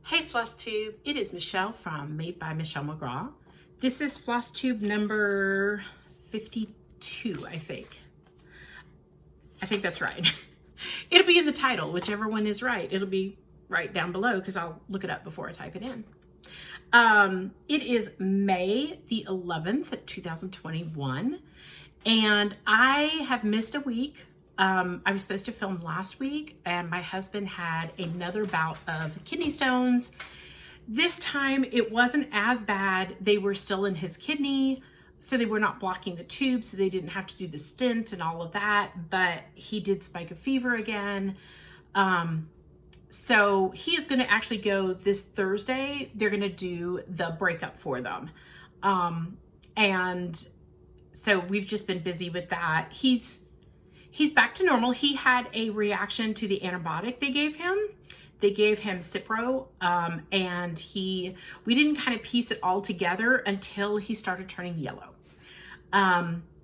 Hey Flosstube, it is Michelle from Made by Michelle McGraw. This is Flosstube number 52, I think. I think that's right. It'll be in the title, whichever one is right. It'll be right down below because I'll look it up before I type it in. It is May the 11th, 2021, and I have missed a week. I was supposed to film last week and my husband had another bout of kidney stones. This time it wasn't as bad. They were still in his kidney, so they were not blocking the tube, so they didn't have to do the stent and all of that, but he did spike a fever again. So he is going to actually go this Thursday. They're going to do the breakup for them. And so we've just been busy with that. He's back to normal. He had a reaction to the antibiotic they gave him. They gave him Cipro, and we didn't kind of piece it all together until he started turning yellow.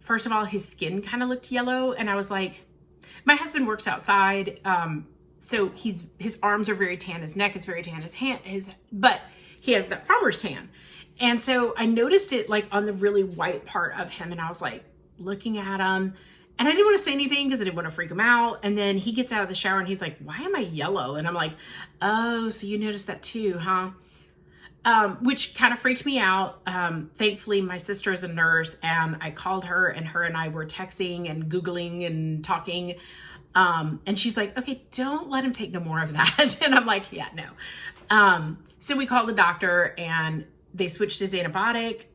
First of all, his skin kind of looked yellow, and I was like, my husband works outside, so his arms are very tan, his neck is very tan, but he has that farmer's tan. And so I noticed it like on the really white part of him, and I was like looking at him. And I didn't want to say anything because I didn't want to freak him out. And then he gets out of the shower and he's like, why am I yellow? And I'm like, oh, so you noticed that too, huh? Which kind of freaked me out. Thankfully, my sister is a nurse and I called her and I were texting and Googling and talking. And she's like, okay, don't let him take no more of that. And I'm like, yeah, no. So we called the doctor and they switched his antibiotic.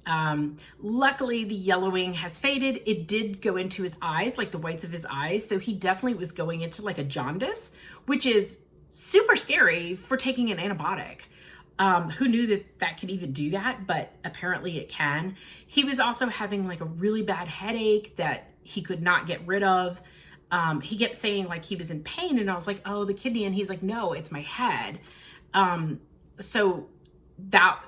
Luckily, the yellowing has faded. It did go into his eyes, like the whites of his eyes. So he definitely was going into like a jaundice, which is super scary for taking an antibiotic. Who knew that could even do that? But apparently it can. He was also having like a really bad headache that he could not get rid of. He kept saying like he was in pain and I was like, oh, the kidney. And he's like, no, it's my head. So that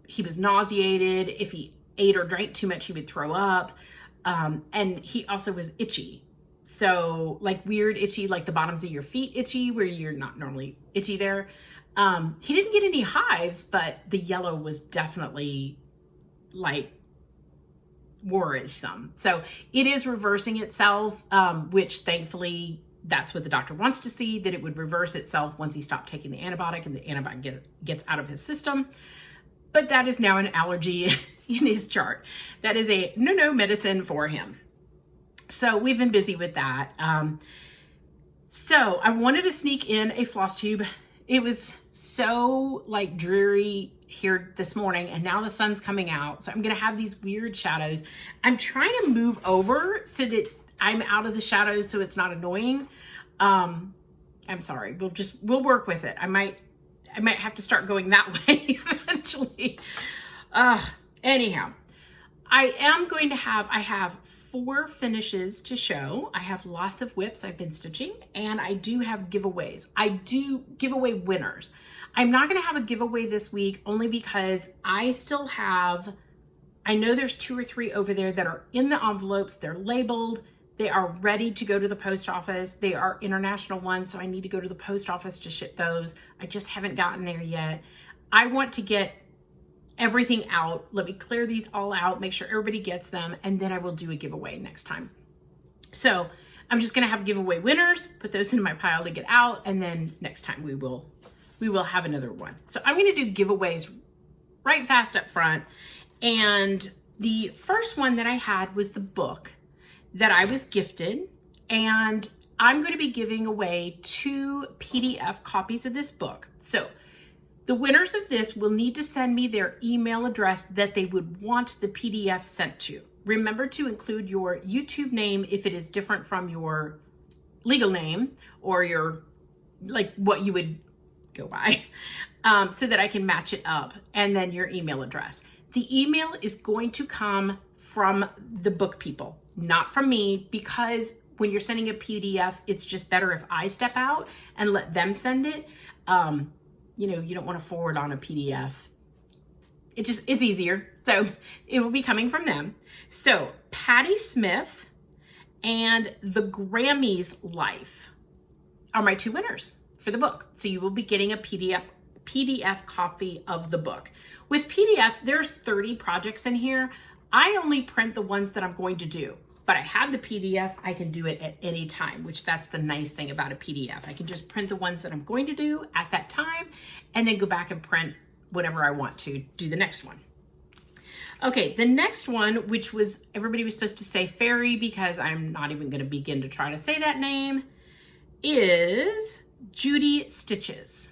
he was nauseated. If he ate or drank too much, he would throw up. And he also was itchy. So like weird itchy, like the bottoms of your feet itchy, where you're not normally itchy there. He didn't get any hives, but the yellow was definitely like worrisome. So it is reversing itself, which thankfully that's what the doctor wants to see, that it would reverse itself once he stopped taking the antibiotic and the antibiotic gets out of his system. But that is now an allergy in his chart. That is a no medicine for him. So we've been busy with that. So I wanted to sneak in a Flosstube. It was so like dreary here this morning and now the sun's coming out. So I'm going to have these weird shadows. I'm trying to move over so that I'm out of the shadows so it's not annoying. I'm sorry. We'll work with it. I might have to start going that way eventually. Anyhow, I have 4 finishes to show. I have lots of whips I've been stitching, and I do have giveaways. I do give away winners. I'm not going to have a giveaway this week only because I know there's 2 or 3 over there that are in the envelopes. They're labeled. They are ready to go to the post office. They are international ones, so I need to go to the post office to ship those. I just haven't gotten there yet. I want to get everything out. Let me clear these all out, make sure everybody gets them, and then I will do a giveaway next time. So I'm just gonna have giveaway winners, put those in my pile to get out, and then next time we will have another one. So I'm gonna do giveaways right fast up front. And the first one that I had was the book that I was gifted, and I'm going to be giving away 2 PDF copies of this book. So the winners of this will need to send me their email address that they would want the PDF sent to. Remember to include your YouTube name if it is different from your legal name or your, like what you would go by, so that I can match it up, and then your email address. The email is going to come from the book people, not from me, because when you're sending a PDF, it's just better if I step out and let them send it. You don't want to forward on a PDF. It's easier. So it will be coming from them. So Patty Smith and The Grammy's Life are my 2 winners for the book. So you will be getting a PDF PDF copy of the book. With PDFs, there's 30 projects in here. I only print the ones that I'm going to do, but I have the PDF. I can do it at any time, which that's the nice thing about a PDF. I can just print the ones that I'm going to do at that time and then go back and print whatever I want to do the next one. Okay, the next one, which was, everybody was supposed to say fairy because I'm not even going to begin to try to say that name, is Judy Stitches.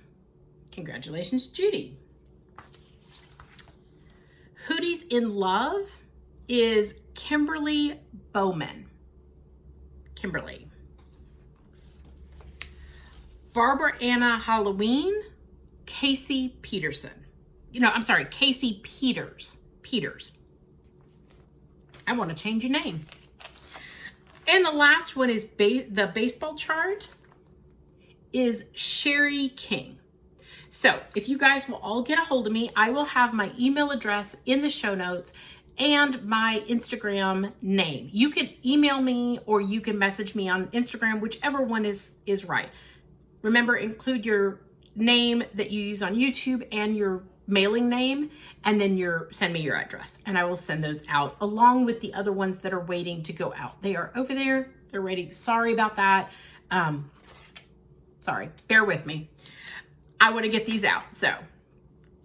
Congratulations, Judy. Hootie's in Love is Kimberly Bowman. Kimberly. Barbara Anna Halloween, Casey Peterson. Casey Peters. I want to change your name. And the last one is the baseball chart is Sherry King. So if you guys will all get a hold of me, I will have my email address in the show notes and my Instagram name. You can email me or you can message me on Instagram, whichever one is right. Remember, include your name that you use on YouTube and your mailing name, and then send me your address and I will send those out along with the other ones that are waiting to go out. They are over there. They're waiting. Sorry about that. Sorry, bear with me. I want to get these out. So,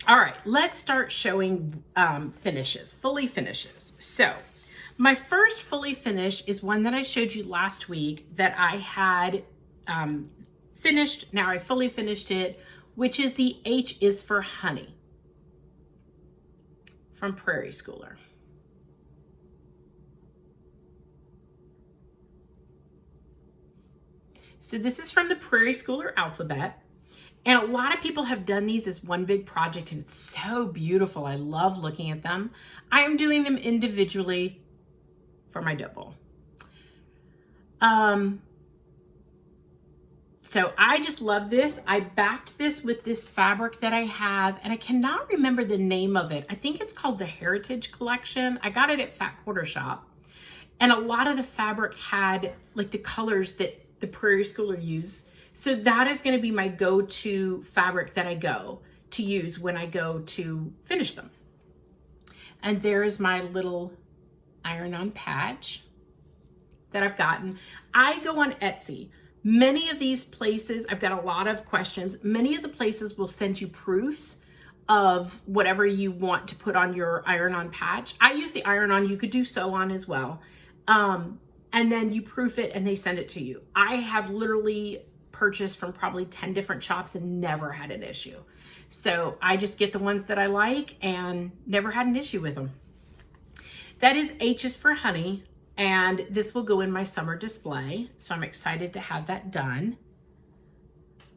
all right, let's start showing fully finishes. So my first fully finish is one that I showed you last week that I had finished. Now I fully finished it, which is the H is for Honey from Prairie Schooler. So this is from the Prairie Schooler alphabet. And a lot of people have done these as one big project and it's so beautiful. I love looking at them. I am doing them individually for my double. So I just love this. I backed this with this fabric that I have, and I cannot remember the name of it. I think it's called the Heritage Collection. I got it at Fat Quarter Shop. And a lot of the fabric had like the colors that the Prairie Schooler use. So that is going to be my go-to fabric that I go to use when I go to finish them. And there is my little iron-on patch that I've gotten. I go on Etsy. Many of these places, I've got a lot of questions. Many of the places will send you proofs of whatever you want to put on your iron-on patch. I use the iron-on. You could do sew-on as well. And then you proof it and they send it to you. I have literally purchased from probably 10 different shops and never had an issue. So I just get the ones that I like and never had an issue with them. That is H is for Honey. And this will go in my summer display. So I'm excited to have that done.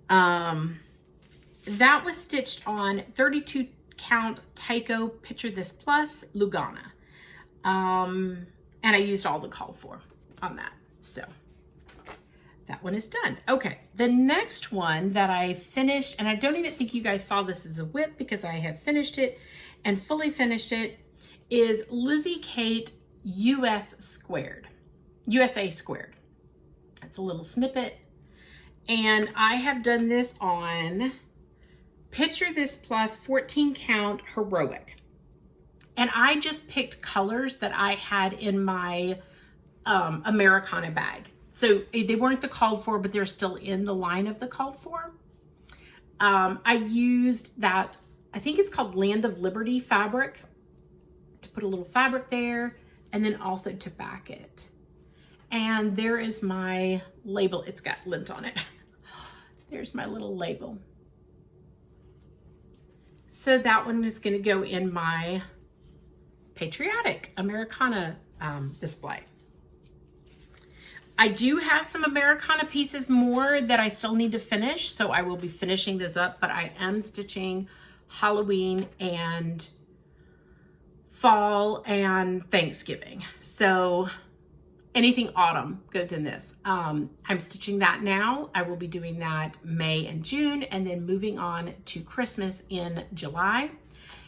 That was stitched on 32 count Tyco Picture This Plus Lugana. And I used all the called for on that. So that one is done. Okay, the next one that I finished, and I don't even think you guys saw this as a whip because I have finished it and fully finished it, is Lizzie Kate USA Squared. It's a little snippet. And I have done this on Picture This Plus 14 count Heroic. And I just picked colors that I had in my Americana bag. So they weren't the called for, but they're still in the line of the called for. I used that, I think it's called Land of Liberty fabric, to put a little fabric there, and then also to back it. And there is my label. It's got lint on it. There's my little label. So that one is going to go in my Patriotic Americana display. I do have some Americana pieces more that I still need to finish, so I will be finishing those up, but I am stitching Halloween and fall and Thanksgiving. So anything autumn goes in this. I'm stitching that now. I will be doing that May and June, and then moving on to Christmas in July.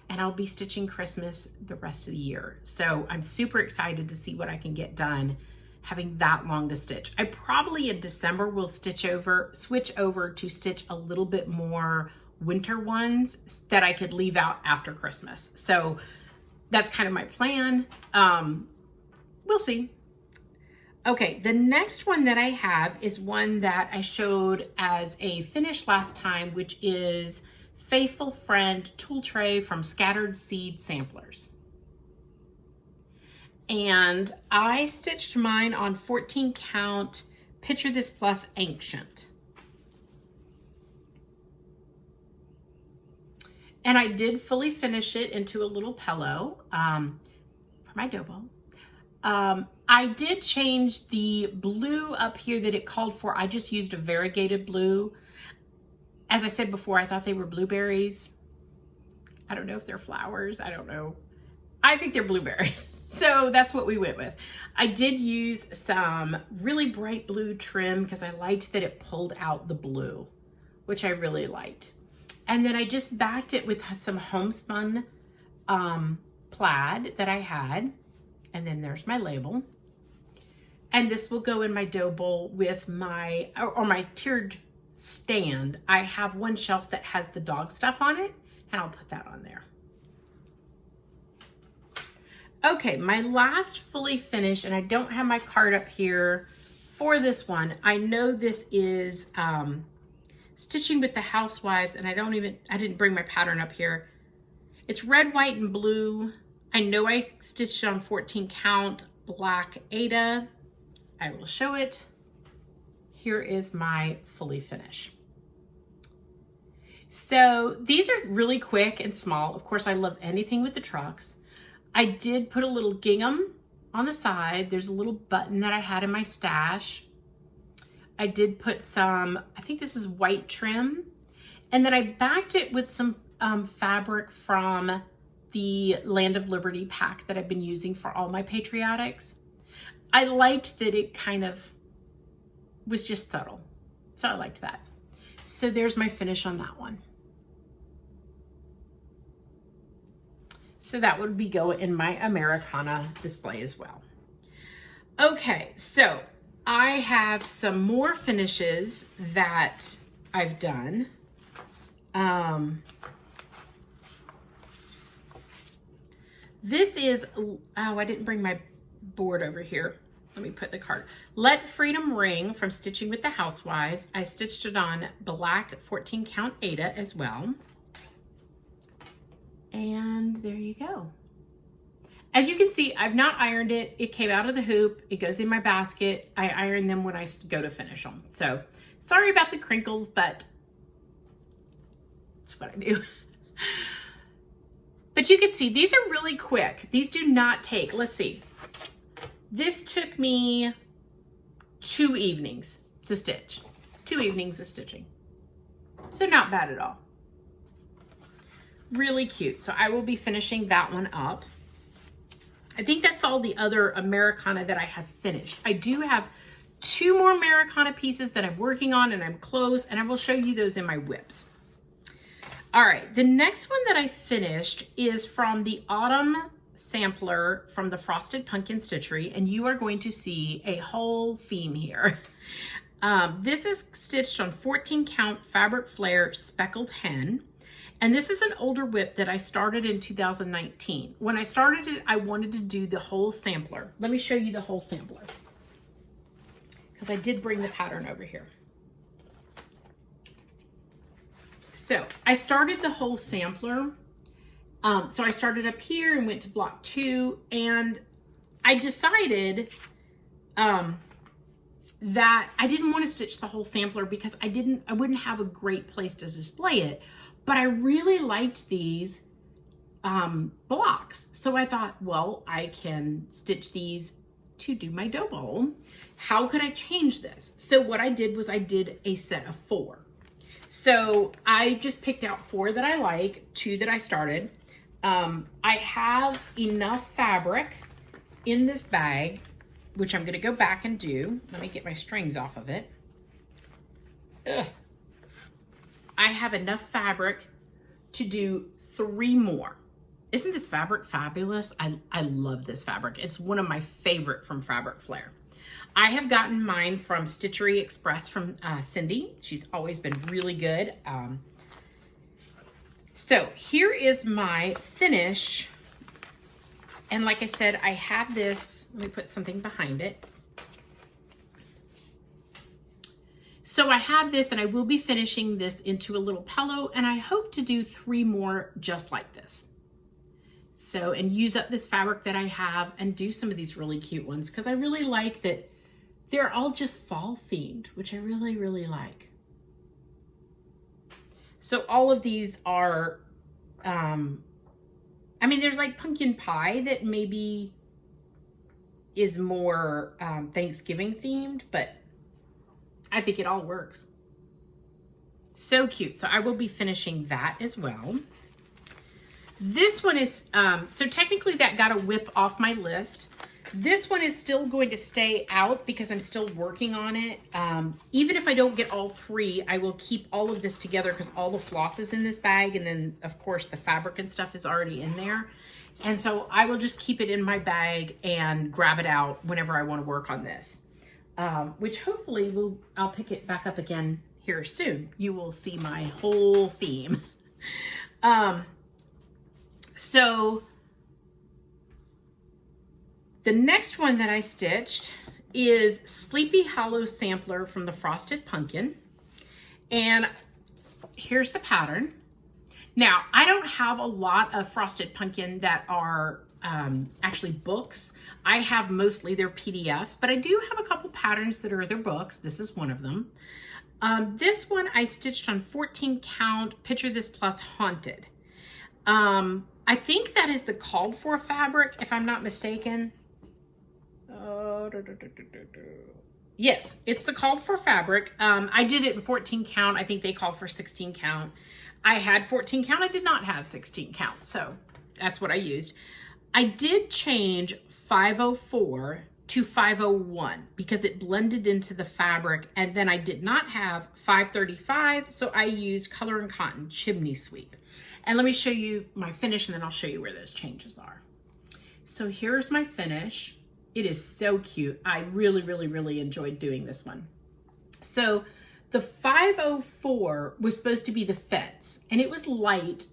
And I'll be stitching Christmas the rest of the year. So I'm super excited to see what I can get done having that long to stitch. I probably in December will switch over to stitch a little bit more winter ones that I could leave out after Christmas. So that's kind of my plan. We'll see. Okay, the next one that I have is one that I showed as a finish last time, which is Faithful Friend Tool Tray from Scattered Seed Samplers. And I stitched mine on 14 count Picture This Plus Ancient. And I did fully finish it into a little pillow for my dough ball. I did change the blue up here that it called for. I just used a variegated blue. As I said before, I thought they were blueberries. I don't know if they're flowers. I don't know. I think they're blueberries. So that's what we went with. I did use some really bright blue trim because I liked that it pulled out the blue, which I really liked. And then I just backed it with some homespun plaid that I had. And then there's my label. And this will go in my dough bowl with my, or my tiered stand. I have one shelf that has the dog stuff on it, and I'll put that on there. Okay, my last fully finished, and I don't have my card up here for this one. I know this is Stitching with the Housewives, and I didn't bring my pattern up here. It's red, white, and blue. I know I stitched it on 14 count black Aida. I will show it. Here is my fully finish. So these are really quick and small. Of course, I love anything with the trucks. I did put a little gingham on the side. There's a little button that I had in my stash. I did put some, I think this is white trim. And then I backed it with some fabric from the Land of Liberty pack that I've been using for all my patriotics. I liked that it kind of was just subtle. So I liked that. So there's my finish on that one. So that would be go in my Americana display as well. Okay, so I have some more finishes that I've done. This is, oh, I didn't bring my board over here. Let me put the card. Let Freedom Ring from Stitching with the Housewives. I stitched it on black 14 count Aida as well. And there you go. As you can see, I've not ironed it. It came out of the hoop. It goes in my basket. I iron them when I go to finish them. So sorry about the crinkles, but that's what I do. But you can see these are really quick. These do not take, let's see. This took me 2 evenings to stitch. 2 evenings of stitching. So not bad at all. Really cute. So I will be finishing that one up. I think that's all the other Americana that I have finished. I do have 2 more Americana pieces that I'm working on and I'm close, and I will show you those in my whips. All right, the next one that I finished is from the Autumn Sampler from the Frosted Pumpkin Stitchery, and you are going to see a whole theme here. This is stitched on 14 count Fabric Flare Speckled Hen. And this is an older whip that I started in 2019. When I started it, I wanted to do the whole sampler. Let me show you the whole sampler, because I did bring the pattern over here. So I started the whole sampler. So I started up here and went to block 2, and I decided that I didn't want to stitch the whole sampler because I wouldn't have a great place to display it. But I really liked these blocks. So I thought, well, I can stitch these to do my dough bowl. How could I change this? So what I did was I did a set of 4. So I just picked out 4 that I like, 2 that I started. I have enough fabric in this bag, which I'm gonna go back and do. Let me get my strings off of it. Ugh. I have enough fabric to do 3 more. Isn't this fabric fabulous? I love this fabric. It's one of my favorite from Fabric Flare. I have gotten mine from Stitchery Express from Cindy. She's always been really good. So here is my finish. And like I said, I have this, let me put something behind it. So I have this and I will be finishing this into a little pillow, and I hope to do 3 more just like this. So, and use up this fabric that I have and do some of these really cute ones, because I really like that they're all just fall themed, which I really, really like. So all of these are, I mean, there's like pumpkin pie that maybe is more Thanksgiving themed, but I think it all works. So cute. So I will be finishing that as well. This one is, so technically that got a whip off my list. This one is still going to stay out because I'm still working on it. Even if I don't get all 3, I will keep all of this together because all the floss is in this bag. And then of course the fabric and stuff is already in there. And so I will just keep it in my bag and grab it out whenever I want to work on this. Which hopefully I'll pick it back up again here soon. You will see my whole theme. So the next one that I stitched is Sleepy Hallows Sampler from the Frosted Pumpkin. And here's the pattern. Now, I don't have a lot of Frosted Pumpkin that are actually books. I have mostly their PDFs, but I do have a couple patterns that are their books. This is one of them. This one I stitched on 14 count, Picture This Plus Haunted. I think that is the called for fabric, if I'm not mistaken. Yes, it's the called for fabric. I did it in 14 count. I think they call for 16 count. I had 14 count. I did not have 16 count. So that's what I used. I did change 504 to 501 because it blended into the fabric, and then I did not have 535, so I used Color and Cotton Chimney Sweep. And let me show you my finish, and then I'll show you where those changes are. So here's my finish. It is so cute. I really, really, really enjoyed doing this one. So the 504 was supposed to be the fence, and it was light.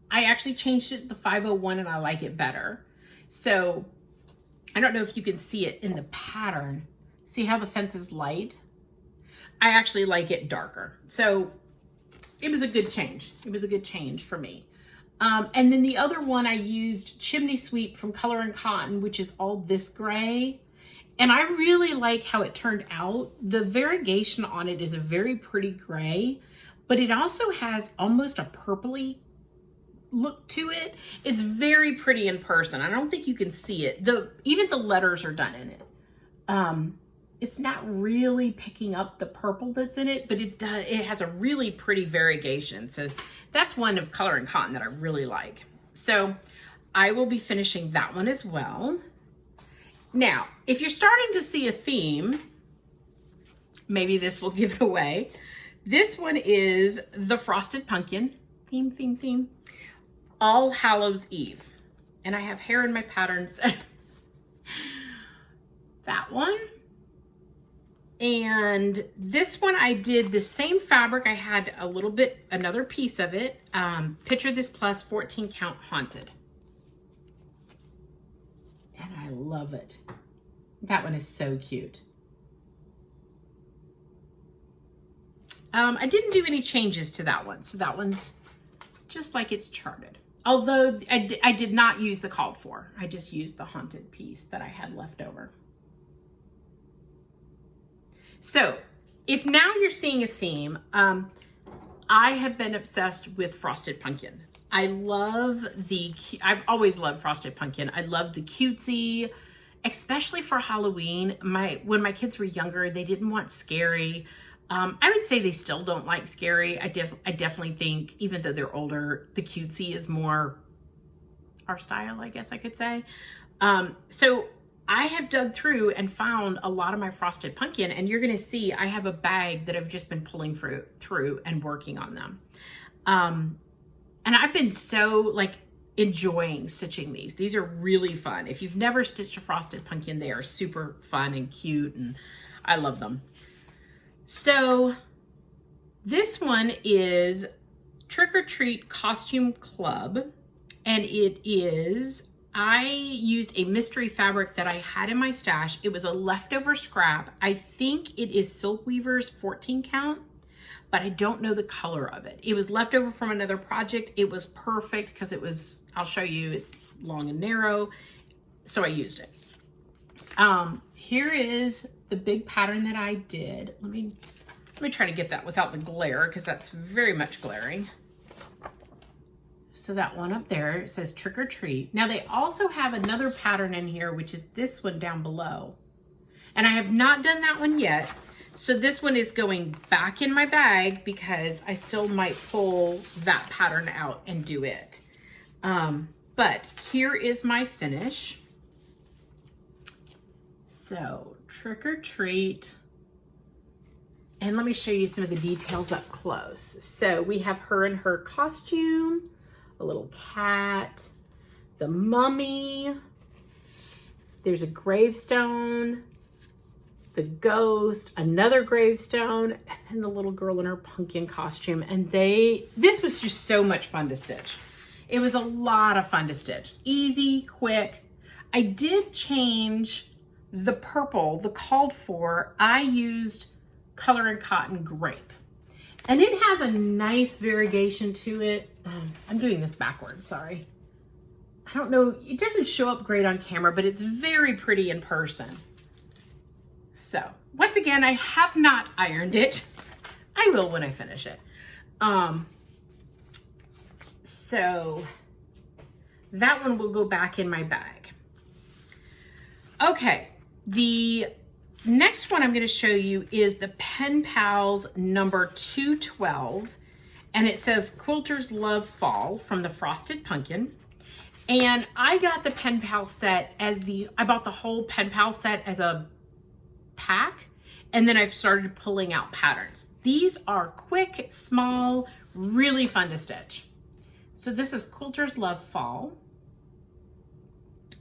I actually changed it to the 501, and I like it better. So I don't know if you can see it in the pattern. See how the fence is light? I actually like it darker. So it was a good change. It was a good change for me. And then the other one I used Chimney Sweep from Color and Cotton, which is all this gray. And I really like how it turned out. The variegation on it is a very pretty gray, but it also has almost a purpley look to it. It's very pretty in person. I don't think you can see it. Even the letters are done in it. It's not really picking up the purple that's in it, but it has a really pretty variegation. So that's one of Color and Cotton that I really like. So I will be finishing that one as well. Now, if you're starting to see a theme, maybe this will give it away. This one is the Frosted Pumpkin theme. All Hallows Eve. And I have hair in my patterns. That one. And this one I did the same fabric. I had a little bit, another piece of it. Picture This Plus 14 count Haunted. And I love it. That one is so cute. I didn't do any changes to that one. So that one's just like it's charted. Although I did not use the called for. I just used the haunted piece that I had left over. So if now you're seeing a theme, I have been obsessed with Frosted Pumpkin. I've always loved Frosted Pumpkin. I love the cutesy, especially for Halloween. When my kids were younger, they didn't want scary. I would say they still don't like scary. I definitely think, even though they're older, the cutesy is more our style, I guess I could say. So I have dug through and found a lot of my Frosted Pumpkin, and you're gonna see I have a bag that I've just been pulling through and working on them. And I've been so enjoying stitching these. These are really fun. If you've never stitched a Frosted Pumpkin, they are super fun and cute, and I love them. So this one is Trick or Treat Costume Club, and it is, I used a mystery fabric that I had in my stash. It was a leftover scrap. I think it is Silk Weaver's 14 count, but I don't know the color of it. It was leftover from another project. It was perfect because it was, I'll show you, it's long and narrow, so I used it. Here is the big pattern that I did. Let me try to get that without the glare, because that's very much glaring. So that one up there, it says Trick or Treat. Now they also have another pattern in here, which is this one down below. And I have not done that one yet. So this one is going back in my bag because I still might pull that pattern out and do it. But here is my finish. So Trick or Treat. And let me show you some of the details up close. So we have her in her costume, a little cat, the mummy, there's a gravestone, the ghost, another gravestone, and then the little girl in her pumpkin costume. And this was just so much fun to stitch. It was a lot of fun to stitch. Easy, quick. I did change the purple, the called for. I used Color and Cotton Grape. And it has a nice variegation to it. I'm doing this backwards, sorry. I don't know, it doesn't show up great on camera, but it's very pretty in person. So, once again, I have not ironed it. I will when I finish it. So, that one will go back in my bag. Okay, the next one I'm going to show you is the Pen Pals number 212, and it says Quilters Love Fall from the Frosted Pumpkin. And I got the Pen Pal set as I bought the whole Pen Pal set as a pack, and then I've started pulling out patterns. These are quick, small, really fun to stitch. So this is Quilters Love Fall.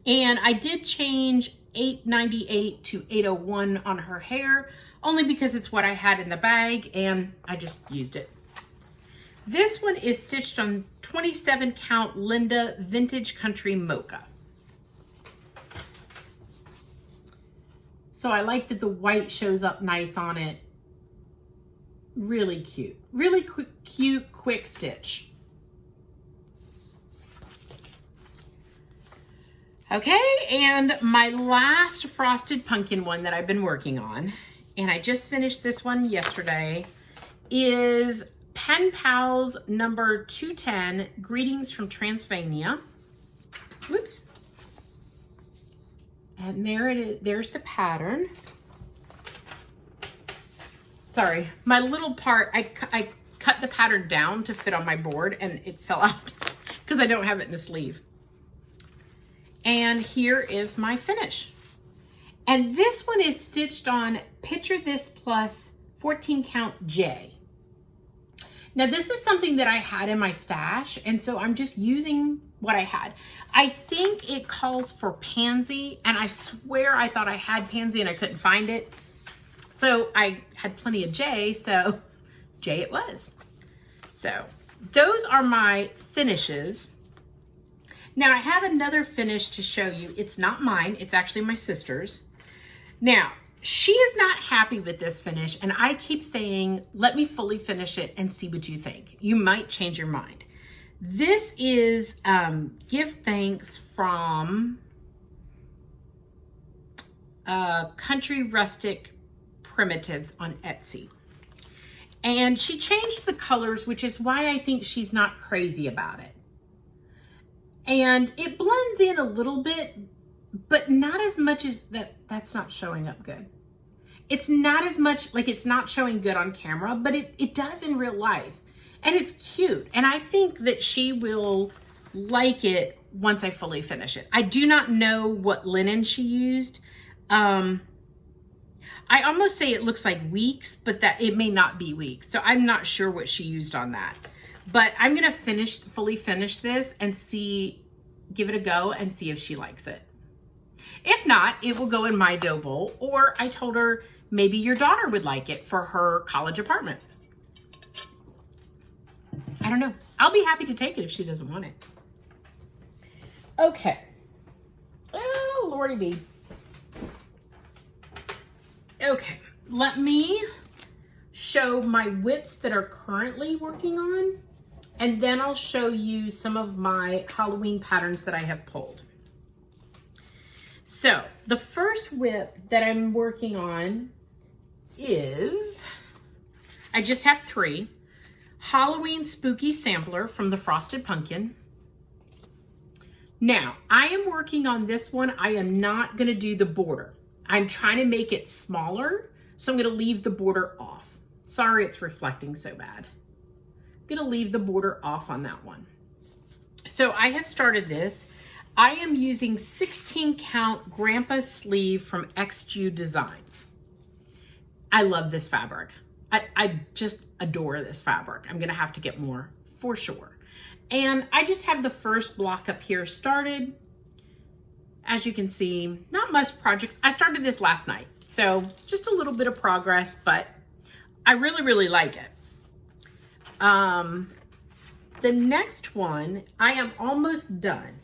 And I did change 898 to 801 on her hair, only because it's what I had in the bag and I just used it. This one is stitched on 27 count Linda Vintage Country Mocha. So I like that the white shows up nice on it. Really cute. Really cute, quick stitch. Okay, and my last Frosted Pumpkin one that I've been working on, and I just finished this one yesterday, is Pen Pals number 210, Greetings from Transylvania. Whoops. And there it is. There's the pattern. Sorry, my little part, I cut the pattern down to fit on my board and it fell out because I don't have it in a sleeve. And here is my finish. And this one is stitched on Picture This Plus 14 count J. Now this is something that I had in my stash, and so I'm just using what I had. I think it calls for Pansy, and I swear I thought I had Pansy and I couldn't find it. So I had plenty of J, so J it was. So those are my finishes. Now I have another finish to show you. It's not mine, it's actually my sister's. Now, she is not happy with this finish, and I keep saying, let me fully finish it and see what you think. You might change your mind. This is Give Thanks from Country Rustic Primitives on Etsy. And she changed the colors, which is why I think she's not crazy about it. And it blends in a little bit, but not as much as that's not showing up good. It's not as much, like it's not showing good on camera, but it does in real life. And it's cute. And I think that she will like it once I fully finish it. I do not know what linen she used. I almost say it looks like Weeks, but that it may not be Weeks. So I'm not sure what she used on that. But I'm gonna fully finish this and give it a go and see if she likes it. If not, it will go in my dough bowl, or I told her maybe your daughter would like it for her college apartment. I don't know. I'll be happy to take it if she doesn't want it. Okay. Oh, Lordy B. Okay, let me show my whips that are currently working on, and then I'll show you some of my Halloween patterns that I have pulled. So the first whip that I'm working on is, I just have 3. Halloween Spooky Sampler from the Frosted Pumpkin. Now, I am working on this one. I am not going to do the border. I'm trying to make it smaller, so I'm going to leave the border off. Sorry it's reflecting so bad. I'm going to leave the border off on that one. So I have started this. I am using 16 count Grandpa's sleeve from XJU Designs. I love this fabric. I just adore this fabric. I'm going to have to get more for sure. And I just have the first block up here started. As you can see, not much projects. I started this last night, so just a little bit of progress, but I really, really like it. The next one, I am almost done.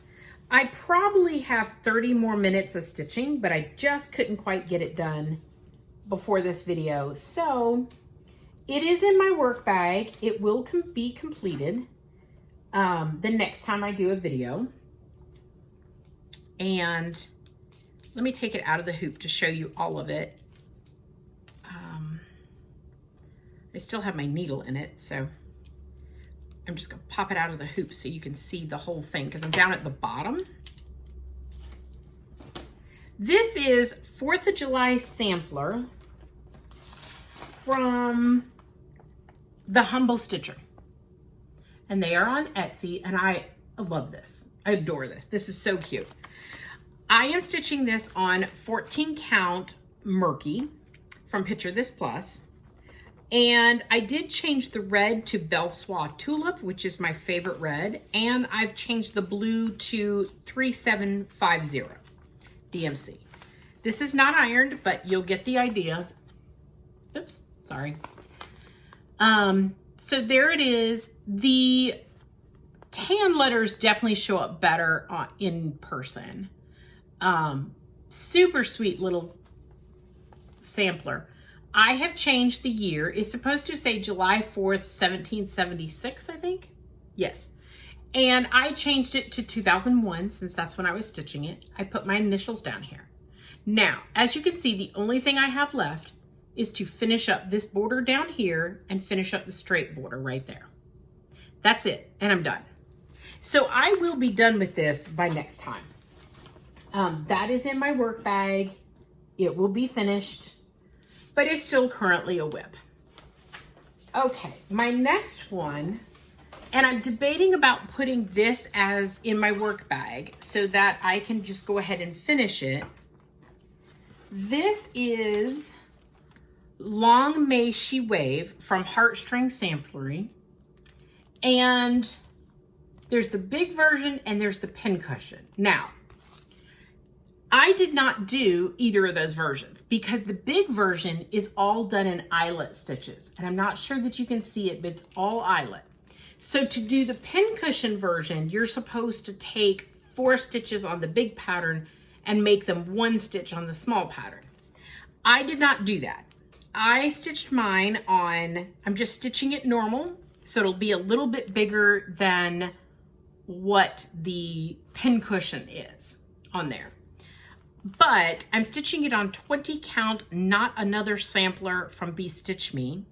I probably have 30 more minutes of stitching, but I just couldn't quite get it done before this video. So it is in my work bag. It will be completed the next time I do a video. And let me take it out of the hoop to show you all of it. I still have my needle in it, so I'm just gonna pop it out of the hoop so you can see the whole thing because I'm down at the bottom. This is 4th of July sampler from the Humble Stitcher. And they are on Etsy, and I love this. I adore this. This is so cute. I am stitching this on 14 count Murky from Picture This Plus. And I did change the red to Belsois Tulip, which is my favorite red. And I've changed the blue to 3750 DMC. This is not ironed, but you'll get the idea. Oops, sorry. So there it is. The tan letters definitely show up better in person. Super sweet little sampler. I have changed the year. It's supposed to say July 4th, 1776, I think. Yes. And I changed it to 2001 since that's when I was stitching it. I put my initials down here. Now, as you can see, the only thing I have left is to finish up this border down here and finish up the straight border right there. That's it, and I'm done. So I will be done with this by next time. That is in my work bag. It will be finished, but it's still currently a whip. Okay, my next one, and I'm debating about putting this as in my work bag so that I can just go ahead and finish it. This is Long May She Wave from Heartstring Samplery. And there's the big version and there's the pincushion. Now, I did not do either of those versions because the big version is all done in eyelet stitches. And I'm not sure that you can see it, but it's all eyelet. So to do the pincushion version, you're supposed to take 4 stitches on the big pattern and make them 1 stitch on the small pattern. I did not do that. I stitched mine on, I'm just stitching it normal, so it'll be a little bit bigger than what the pincushion is on there. But I'm stitching it on 20 count, Not Another Sampler from Be Stitch Me.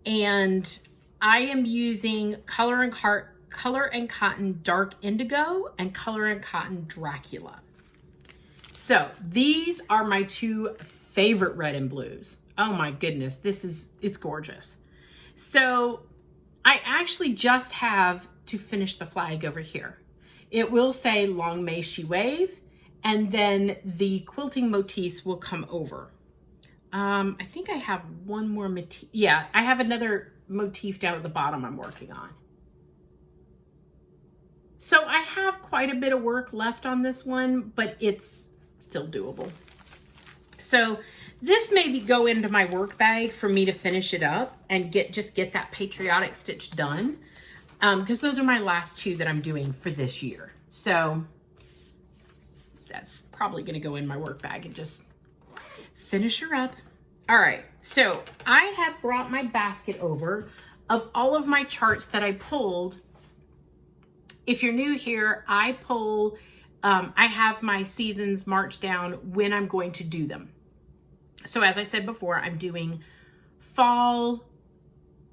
And I am using Color and Cotton Dark Indigo and Color and Cotton Dracula. So these are my 2 favorite red and blues. Oh my goodness, it's gorgeous. So I actually just have to finish the flag over here. It will say Long May She Wave, and then the quilting motifs will come over. I think I have one more motif. Yeah, I have another motif down at the bottom I'm working on. So I have quite a bit of work left on this one, but it's still doable. So this may go into my work bag for me to finish it up and just get that patriotic stitch done. because those are my last two that I'm doing for this year. So that's probably going to go in my work bag and just finish her up. All right, so I have brought my basket over of all of my charts that I pulled. If you're new here, I pull, I have my seasons marked down when I'm going to do them. So as I said before, I'm doing fall,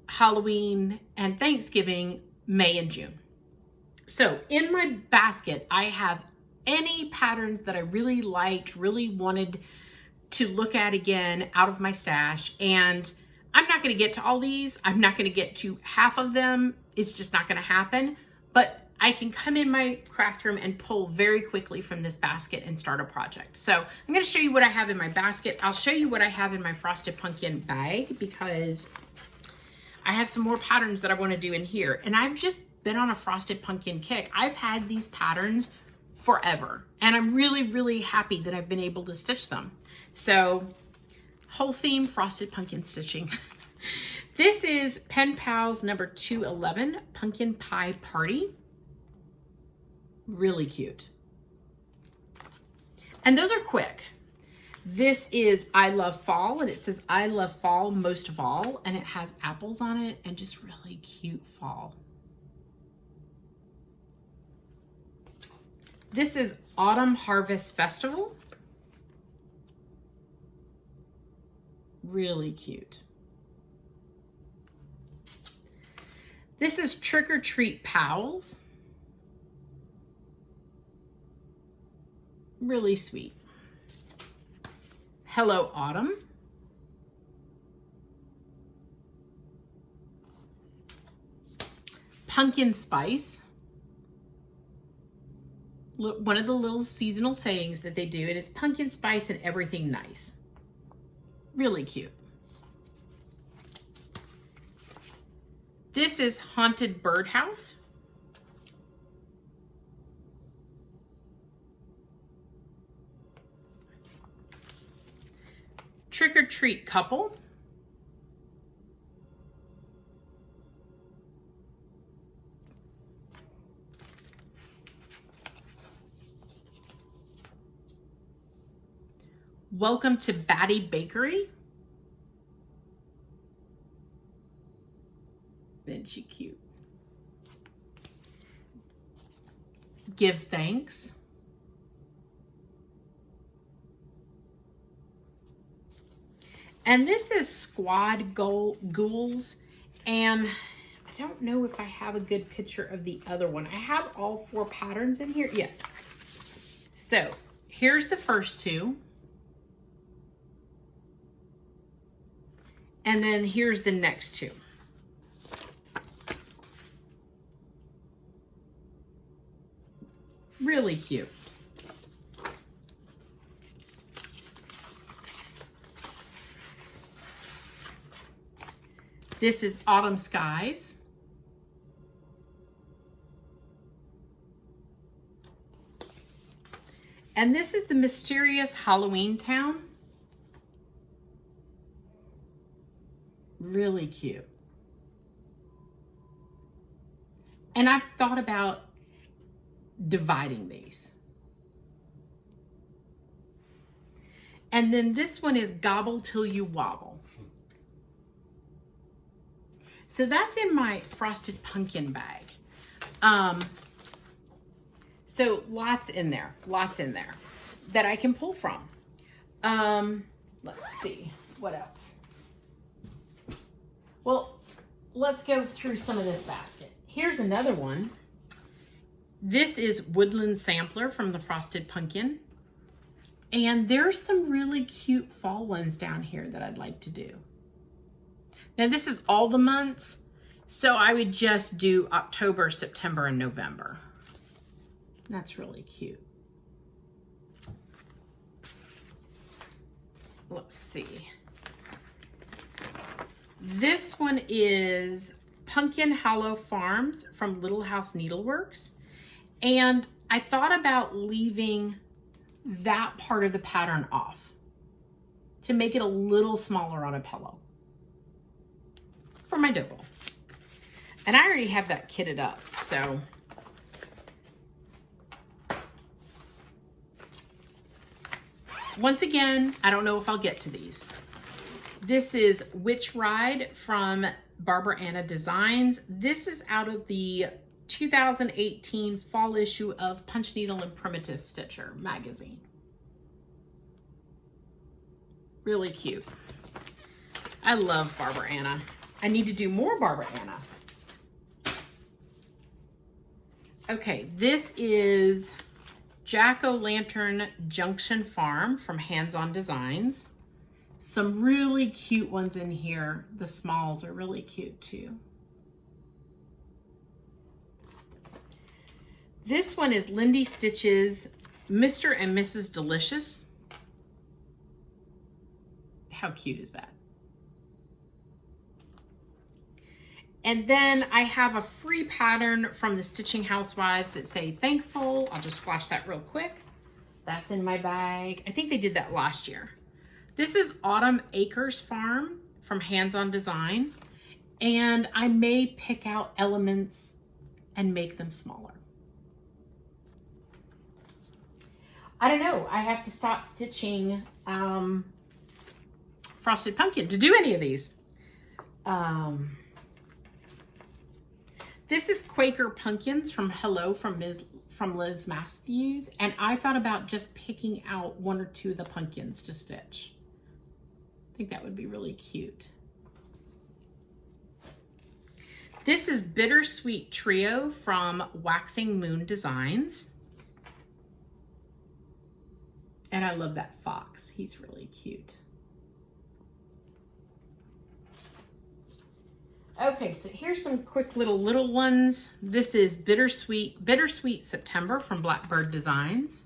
Halloween, and Thanksgiving, May and June. So in my basket, I have any patterns that I really liked, really wanted to look at again out of my stash. And I'm not going to get to all these. I'm not going to get to half of them. It's just not going to happen. But I can come in my craft room and pull very quickly from this basket and start a project. So I'm going to show you what I have in my basket. I'll show you what I have in my Frosted Pumpkin bag because I have some more patterns that I want to do in here. And I've just been on a Frosted Pumpkin kick. I've had these patterns forever. And I'm really, really happy that I've been able to stitch them. So whole theme, Frosted Pumpkin stitching. This is Pen Pals number 211, Pumpkin Pie Party. Really cute. And those are quick. This is I Love Fall, and it says I love fall most of all, and it has apples on it and just really cute fall. This is Autumn Harvest Festival. Really cute. This is Trick or Treat Pals. Really sweet. Hello Autumn. Pumpkin Spice. One of the little seasonal sayings that they do, and it's pumpkin spice and everything nice. Really cute. This is Haunted Birdhouse. Trick or Treat Couple. Welcome to Batty Bakery. Isn't she cute? Give Thanks. And this is Squad Ghouls, and I don't know if I have a good picture of the other one. I have all 4 patterns in here. Yes. So here's the first 2. And then here's the next 2. Really cute. This is Autumn Skies. And this is the Mysterious Halloween Town. Really cute. And I've thought about dividing these. And then this one is Gobble Till You Wobble. So that's in my Frosted Pumpkin bag. So lots in there that I can pull from. Let's see, what else? Well, let's go through some of this basket. Here's another one. This is Woodland Sampler from the Frosted Pumpkin. And there's some really cute fall ones down here that I'd like to do. Now this is all the months, so I would just do October, September, and November. That's really cute. Let's see. This one is Pumpkin Hollow Farms from Little House Needleworks. And I thought about leaving that part of the pattern off to make it a little smaller on a pillow for my dough bowl. And I already have that kitted up, so. Once again, I don't know if I'll get to these. This is Witch Ride from Barbara Anna Designs. This is out of the 2018 fall issue of Punch Needle and Primitive Stitcher magazine. Really cute. I love Barbara Anna. I need to do more Barbara Anna. Okay, this is Jack-O-Lantern Junction Farm from Hands On Designs. Some really cute ones in here. The smalls are really cute too. This one is Lindy Stitch's Mr. and Mrs. Delicious. How cute is that? And then I have a free pattern from the Stitching Housewives that say thankful. I'll just flash that real quick. That's in my bag. I think they did that last year. This is Autumn Acres Farm from Hands On Design. And I may pick out elements and make them smaller. I don't know. I have to stop stitching Frosted Pumpkin to do any of these. This is Quaker Pumpkins from Hello from Liz Matthews, and I thought about just picking out one or two of the pumpkins to stitch. I think that would be really cute. This is Bittersweet Trio from Waxing Moon Designs. And I love that fox. He's really cute. Okay, so here's some quick little ones. This is Bittersweet September from Blackbird Designs.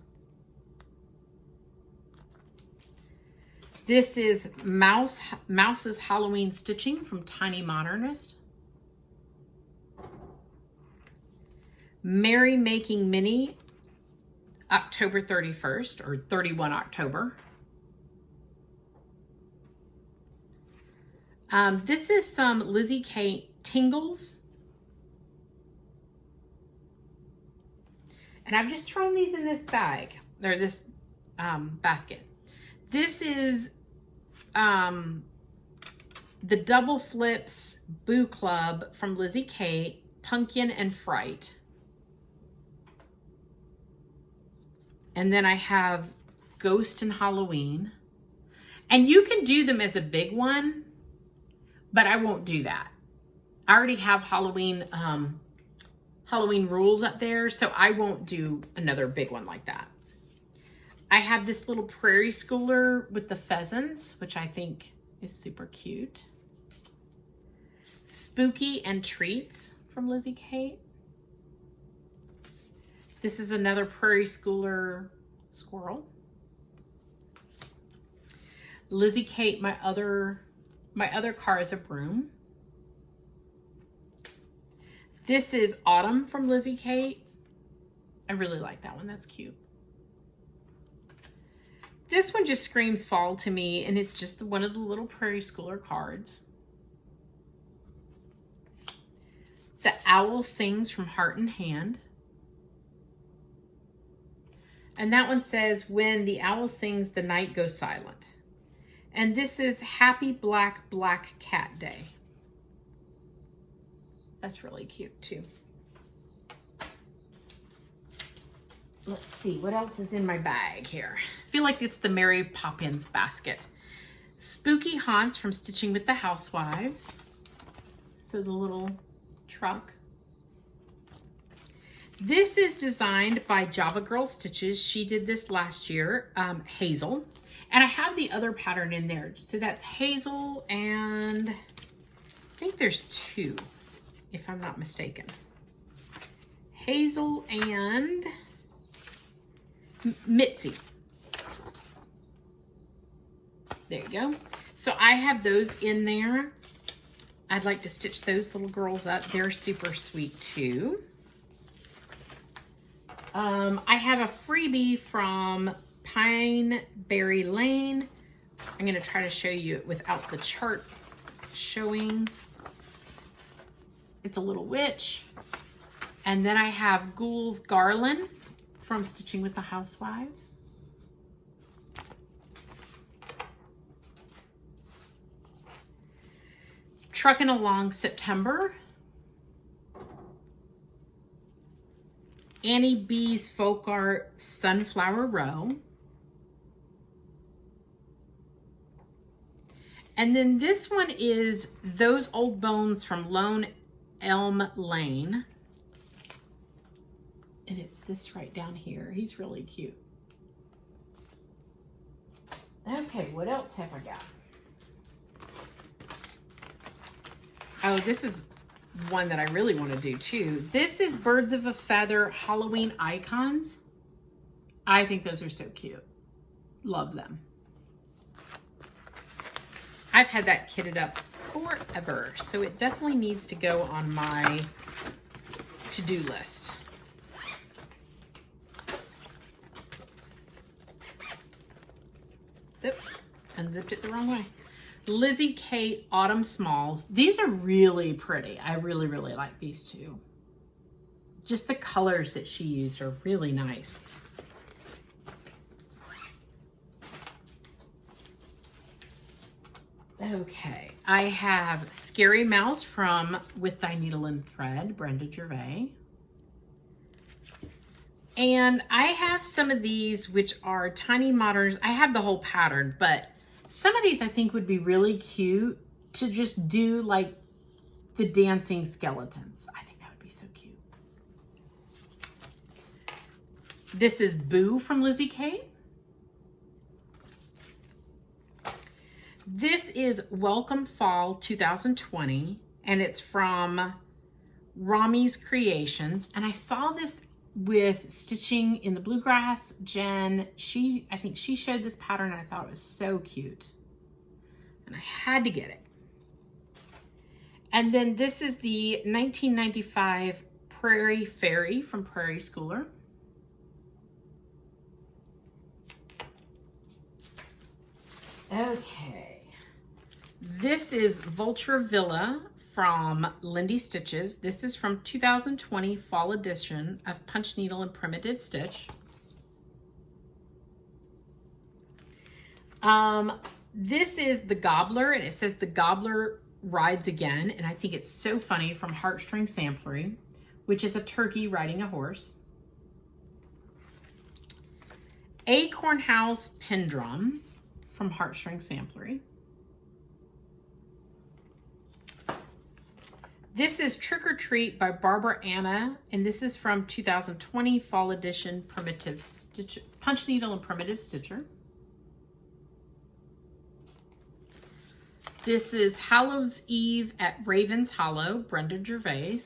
This is Mouse's Halloween Stitching from Tiny Modernist. Merry Making Minnie, October 31st, or 31 October. This is some Lizzie K Tingles. And I've just thrown these in this bag, or this basket. This is the Double Flips Boo Club from Lizzie K, Pumpkin and Fright. And then I have Ghost and Halloween. And you can do them as a big one, but I won't do that. I already have Halloween rules up there, so I won't do another big one like that. I have this little prairie schooler with the pheasants, which I think is super cute. Spooky and Treats from Lizzie Kate. This is another prairie schooler squirrel. Lizzie Kate, my other car is a broom. This is Autumn from Lizzie Kate. I really like that one. That's cute. This one just screams fall to me, and it's just one of the little prairie schooler cards. The Owl Sings from Heart and Hand. And that one says, when the owl sings, the night goes silent. And this is Happy Black Cat Day. That's really cute too. Let's see, what else is in my bag here? I feel like it's the Mary Poppins basket. Spooky Haunts from Stitching with the Housewives. So the little truck. This is designed by Java Girl Stitches. She did this last year, Hazel. And I have the other pattern in there. So that's Hazel, and I think there's two, if I'm not mistaken. Hazel and Mitzi. There you go. So I have those in there. I'd like to stitch those little girls up. They're super sweet too. I have a freebie from Pineberry Lane. I'm going to try to show you it without the chart showing. It's a little witch. And then I have Ghoul's Garland from Stitching with the Housewives. Trucking Along September. Annie B's Folk Art Sunflower Row. And then this one is Those Old Bones from Lone Elm Lane. And it's this right down here. He's really cute. Okay, what else have I got? Oh, this is one that I really want to do too. This is Birds of a Feather Halloween Icons. I think those are so cute. Love them. I've had that kitted up forever, so it definitely needs to go on my to-do list. Oops, unzipped it the wrong way. Lizzie Kate Autumn Smalls. These are really pretty. I really, really like these two. Just the colors that she used are really nice. Okay, I have Scary Mouse from With Thy Needle and Thread, Brenda Gervais. And I have some of these, which are Tiny Moderns. I have the whole pattern, but some of these I think would be really cute to just do like the dancing skeletons. I think that would be so cute. This is Boo from Lizzie Kate. This is Welcome Fall 2020, and it's from Rami's Creations. And I saw this with Stitching in the Bluegrass. Jen, I think she showed this pattern and I thought it was so cute. And I had to get it. And then this is the 1995 Prairie Fairy from Prairie Schooler. Okay. This is Vulture Villa from Lindy Stitches. This is from 2020 fall edition of Punch Needle and Primitive Stitch. This is The Gobbler, and it says The Gobbler Rides Again, and I think it's so funny, from Heartstring Samplery, which is a turkey riding a horse. Acorn House Pendrum from Heartstring Samplery. This is Trick or Treat by Barbara Anna, and this is from 2020 fall edition Primitive Stitch, Punch Needle and Primitive Stitcher. This is Hallows Eve at Raven's Hollow, Brenda Gervais.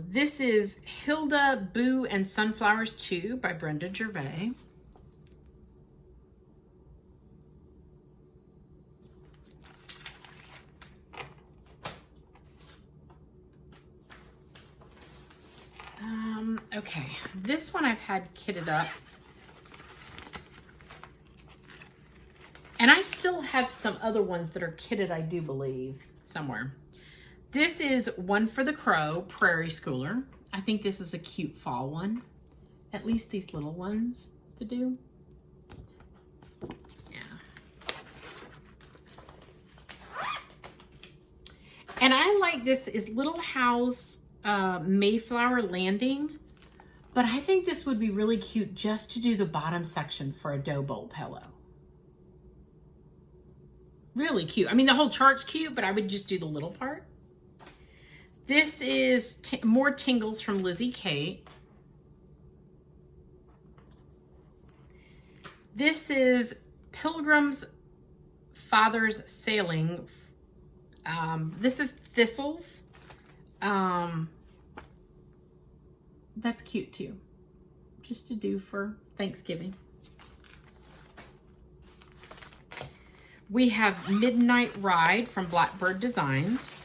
This is Hilda, Boo, and Sunflowers 2 by Brenda Gervais. Okay, this one I've had kitted up. And I still have some other ones that are kitted, I do believe, somewhere. This is One for the Crow, Prairie Schooler. I think this is a cute fall one. At least these little ones to do. Yeah. And I like this is Little House Mayflower Landing. But I think this would be really cute just to do the bottom section for a dough bowl pillow. Really cute. I mean, the whole chart's cute, but I would just do the little part. This is more Tingles from Lizzie Kate. This is Pilgrim's Father's Sailing. This is Thistles. That's cute too, just to do for Thanksgiving. We have Midnight Ride from Blackbird Designs.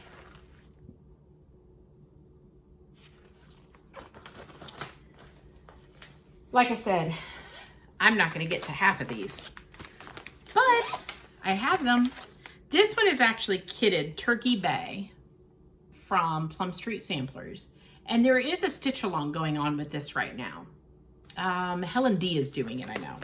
Like I said, I'm not going to get to half of these, but I have them. This one is actually kitted Turkey Bay from Plum Street Samplers. And there is a stitch along going on with this right now. Helen D is doing it, I know.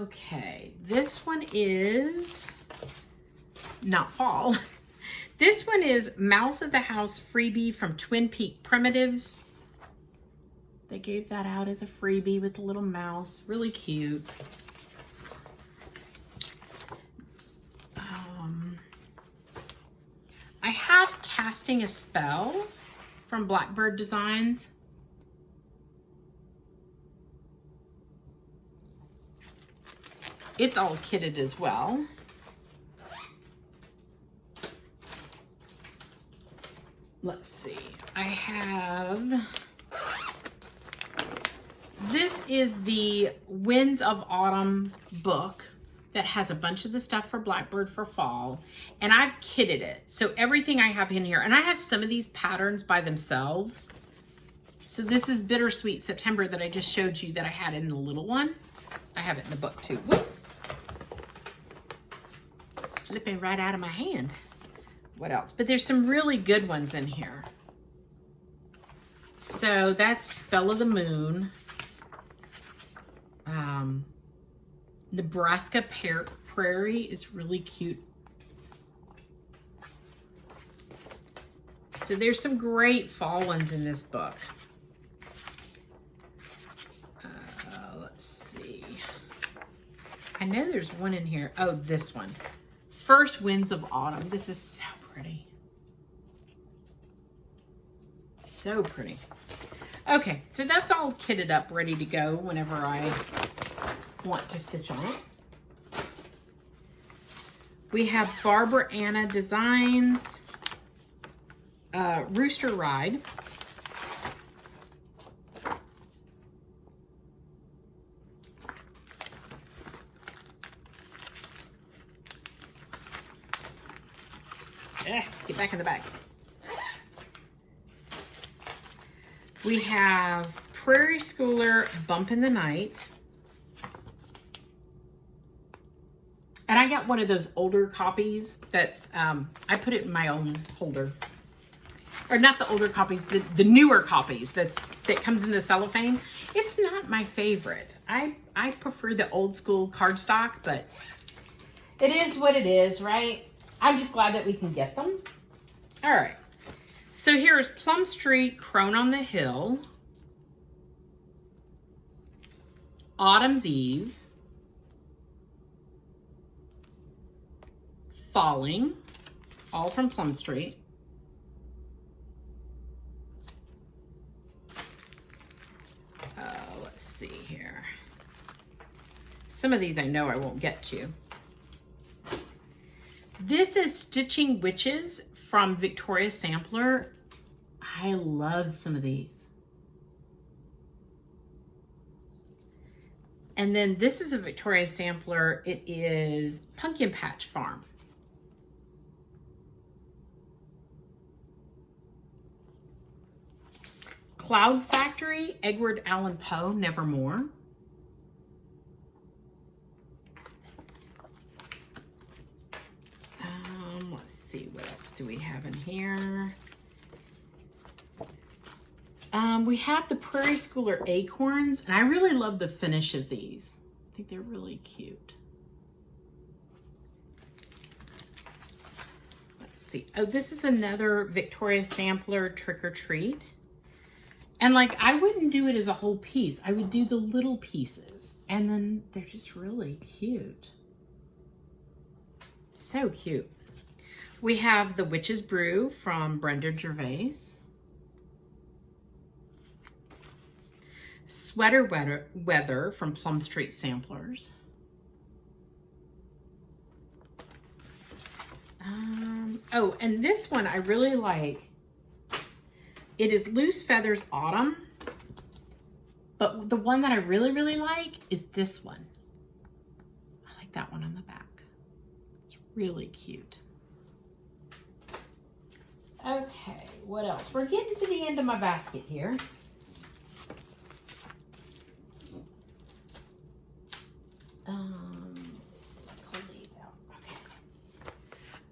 Okay, this one is not fall. This one is Mouse of the House freebie from Twin Peak Primitives. They gave that out as a freebie with the little mouse. Really cute. I have Casting a Spell from Blackbird Designs. It's all kitted as well. Let's see. I have... This is the Winds of Autumn book that has a bunch of the stuff for Blackbird for fall. And I've kitted it. So everything I have in here, and I have some of these patterns by themselves. So this is Bittersweet September that I just showed you that I had in the little one. I have it in the book too. Whoops. Slipping right out of my hand. What else? But there's some really good ones in here. So that's Spell of the Moon. Nebraska Prairie is really cute. So there's some great fall ones in this book. Let's see. I know there's one in here. Oh, this one. First Winds of Autumn. This is so pretty. So pretty. Okay, so that's all kitted up, ready to go whenever I want to stitch on it. We have Barbara Anna Designs, Rooster Ride. Get back in the bag. We have Prairie Schooler Bump in the Night. And I got one of those older copies that's, I put it in my own holder. Or not the older copies, the newer copies that comes in the cellophane. It's not my favorite. I prefer the old school cardstock, but it is what it is, right? I'm just glad that we can get them. All right. So here's Plum Street, Crone on the Hill, Autumn's Eve, Falling, all from Plum Street. Let's see here. Some of these I know I won't get to. This is Stitching Witches from Victoria Sampler. I love some of these. And then this is a Victoria Sampler. It is Pumpkin Patch Farm. Cloud Factory, Edward Allan Poe, Nevermore. Let's see, what else do we have in here? We have the Prairie Schooler Acorns, and I really love the finish of these. I think they're really cute. Let's see. Oh, this is another Victoria Sampler Trick or Treat. And like, I wouldn't do it as a whole piece. I would do the little pieces. And then they're just really cute. So cute. We have the Witch's Brew from Brenda Gervais. Sweater Weather from Plum Street Samplers. Oh, and this one I really like. It is Loose Feathers Autumn. But the one that I really, really like is this one. I like that one on the back. It's really cute. Okay, what else? We're getting to the end of my basket here.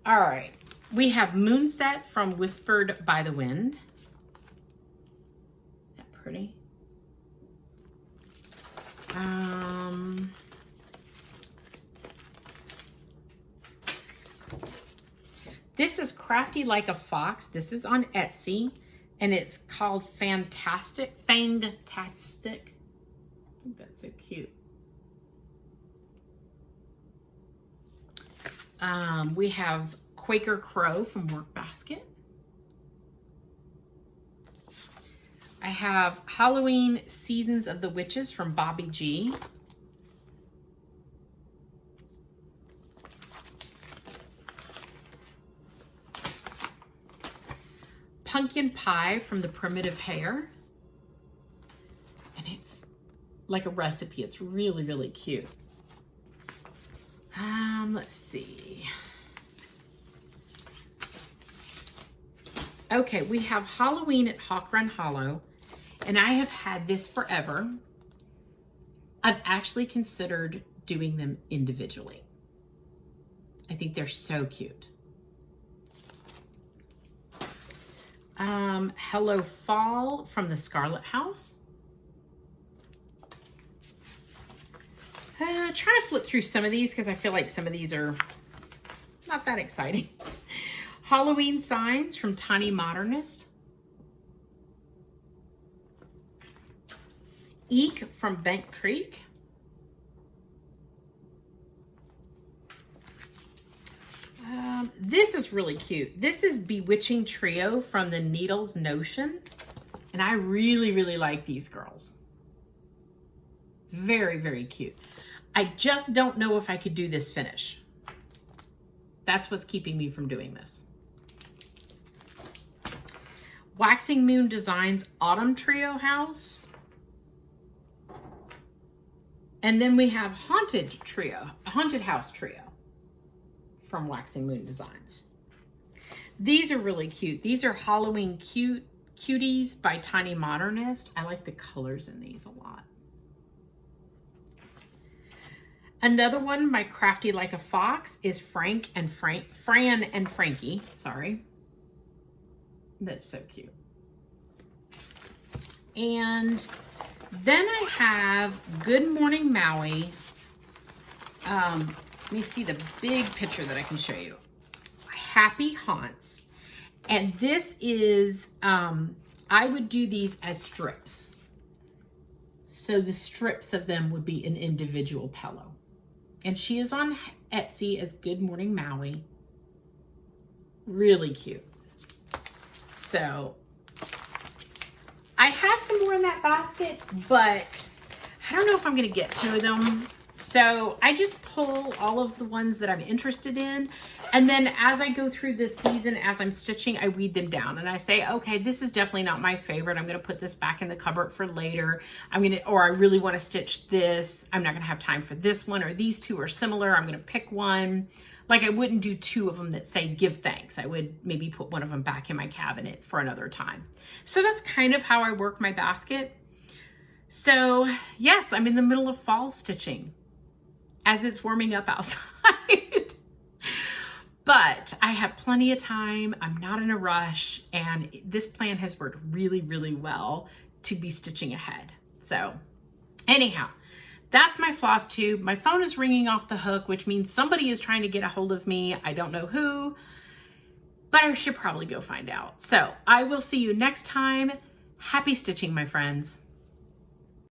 All right. We have Moonset from Whispered by the Wind. Isn't that pretty? This is Crafty Like a Fox. This is on Etsy, and it's called Fantastic. I think that's so cute. We have Quaker Crow from Workbasket. I have Halloween Seasons of the Witches from Bobby G. Pumpkin Pie from the Primitive Hare. And it's like a recipe. It's really, really cute. Let's see. Okay, we have Halloween at Hawk Run Hollow, and I have had this forever. I've actually considered doing them individually. I think they're so cute. Hello Fall from the Scarlet House. Trying to flip through some of these because I feel like some of these are not that exciting. Halloween Signs from Tiny Modernist. Eek from Bent Creek. This is really cute. This is Bewitching Trio from the Needles Notion. And I really, really like these girls. Very, very cute. I just don't know if I could do this finish. That's what's keeping me from doing this. Waxing Moon Designs Autumn Trio House. And then we have Haunted House Trio from Waxing Moon Designs. These are really cute. These are Halloween Cuties by Tiny Modernist. I like the colors in these a lot. Another one, my Crafty Like a Fox, is Fran and Frankie. Sorry. That's so cute. And then I have Good Morning Maui. Let me see the big picture that I can show you. Happy Haunts. And this is, I would do these as strips. So the strips of them would be an individual pillow. And she is on Etsy as Good Morning Maui. Really cute. So I have some more in that basket, but I don't know if I'm going to get to them. So I just pull all of the ones that I'm interested in. And then as I go through this season, as I'm stitching, I weed them down and I say, okay, this is definitely not my favorite. I'm going to put this back in the cupboard for later. Or I really want to stitch this. I'm not going to have time for this one, or these two are similar. I'm going to pick one. Like I wouldn't do two of them that say give thanks. I would maybe put one of them back in my cabinet for another time. So that's kind of how I work my basket. So yes, I'm in the middle of fall stitching as it's warming up outside. But I have plenty of time. I'm not in a rush. And this plan has worked really, really well to be stitching ahead. So anyhow, that's my Flosstube. My phone is ringing off the hook, which means somebody is trying to get a hold of me. I don't know who, but I should probably go find out. So I will see you next time. Happy stitching, my friends.